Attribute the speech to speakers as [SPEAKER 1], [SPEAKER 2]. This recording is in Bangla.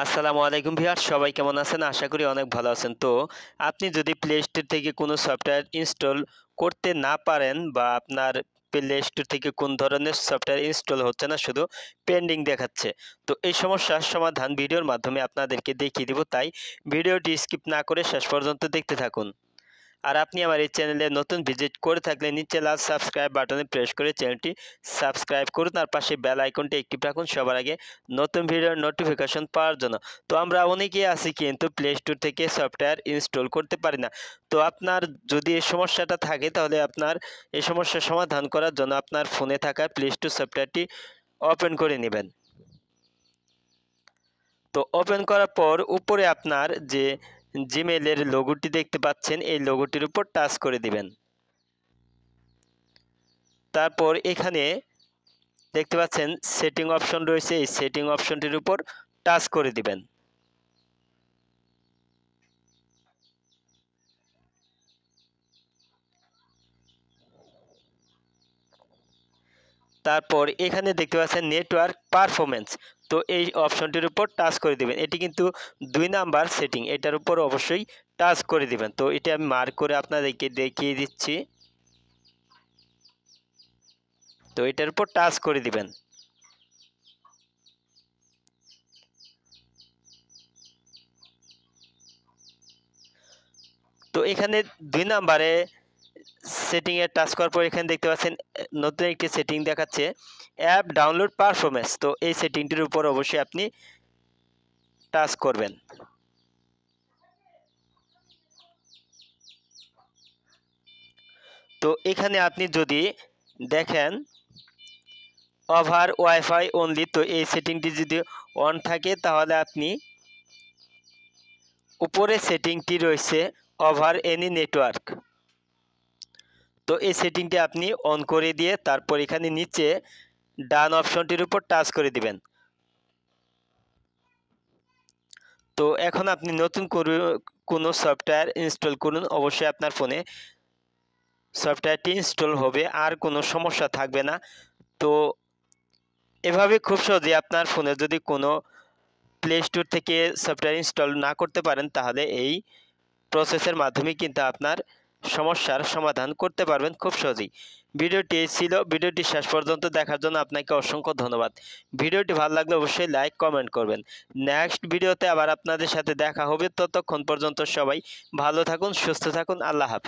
[SPEAKER 1] আসসালামু আলাইকুম ভিউয়ার্স, সবাই কেমন আছেন? আশা করি অনেক ভালো আছেন। তো আপনি যদি প্লে স্টোর থেকে কোনো সফটওয়্যার ইনস্টল করতে না পারেন বা আপনার প্লে স্টোর থেকে কোন ধরনের সফটওয়্যার ইনস্টল হচ্ছে না, শুধু পেন্ডিং দেখাচ্ছে, তো এই সমস্যার সমাধান ভিডিওর মাধ্যমে আপনাদেরকে দেখিয়ে দিব। তাই ভিডিওটি স্কিপ না করে শেষ পর্যন্ত দেখতে থাকুন। আর আপনি আমার এই চ্যানেলে নতুন ভিজিট করে থাকলে নিচে লাল সাবস্ক্রাইব বাটনে প্রেস করে চ্যানেলটি সাবস্ক্রাইব করুন, আর পাশে বেল আইকনটি অ্যাক্টিভ রাখুন সবার আগে নতুন ভিডিওর নোটিফিকেশন পাওয়ার জন্য। তো আমরা অনেকেই আছি কিন্তু প্লে স্টোর থেকে সফটওয়্যার ইনস্টল করতে পারি না। তো আপনার যদি এই সমস্যাটা থাকে তাহলে আপনার এই সমস্যার সমাধান করার জন্য আপনার ফোনে থাকা প্লে স্টোর সফটওয়্যারটি ওপেন করে নেবেন। তো ওপেন করার পর উপরে আপনার যে জিমেইলের লোগোটি দেখতে পাচ্ছেন, এই লোগোটির উপর টাচ করে দিবেন। তারপর এখানে দেখতে পাচ্ছেন সেটিং অপশন রয়েছে, এই সেটিং অপশনটির উপর টাচ করে দিবেন। তারপর এখানে দেখতে পাচ্ছেন নেটওয়ার্ক পারফরমেন্স, তো এই অপশনটির উপর টাচ করে দিবেন। এটি কিন্তু 2 নাম্বার সেটিং, এটার উপর অবশ্যই টাচ করে দিবেন। তো এটা আমি মার্ক করে আপনাদেরকে দেখিয়ে দিচ্ছি। তো এটার উপর টাচ করে দিবেন। তো এখানে 2 নাম্বারে সেটিংয়ে টাচ করার পর এখানে দেখতে পাচ্ছেন নতুন একটি সেটিং দেখাচ্ছে, অ্যাপ ডাউনলোড পারফরমেন্স। তো এই সেটিংটির উপর অবশ্যই আপনি টাচ করবেন। তো এখানে আপনি যদি দেখেন ওভার ওয়াইফাই অনলি, তো এই সেটিংটি যদি অন থাকে তাহলে আপনি উপরে সেটিংটি রয়েছে ওভার এনি নেটওয়ার্ক, তো এই সেটিংটি আপনি অন করে দিয়ে তারপর এখানে নিচে ডান অপশনটির উপর টাচ করে দিবেন। তো এখন আপনি নতুন কোনো সফটওয়্যার ইনস্টল করুন, অবশ্যই আপনার ফোনে সফটওয়্যারটি ইনস্টল হবে, আর কোনো সমস্যা থাকবে না। তো এভাবে খুব সহজেই আপনার ফোনে যদি কোনো প্লে স্টোর থেকে সফটওয়্যার ইনস্টল না করতে পারেন তাহলে এই প্রসেসের মাধ্যমে কিন্তু আপনার সমস্যার সমাধান করতে পারবেন খুব সহজেই। ভিডিওটি এই ছিল, ভিডিওটি শেষ পর্যন্ত দেখার জন্য আপনাকে অসংখ্য ধন্যবাদ। ভিডিওটি ভালো লাগলে অবশ্যই লাইক কমেন্ট করবেন। নেক্সট ভিডিওতে আবার আপনাদের সাথে দেখা হবে, ততক্ষণ পর্যন্ত সবাই ভালো থাকুন, সুস্থ থাকুন, আল্লাহ হাফেজ।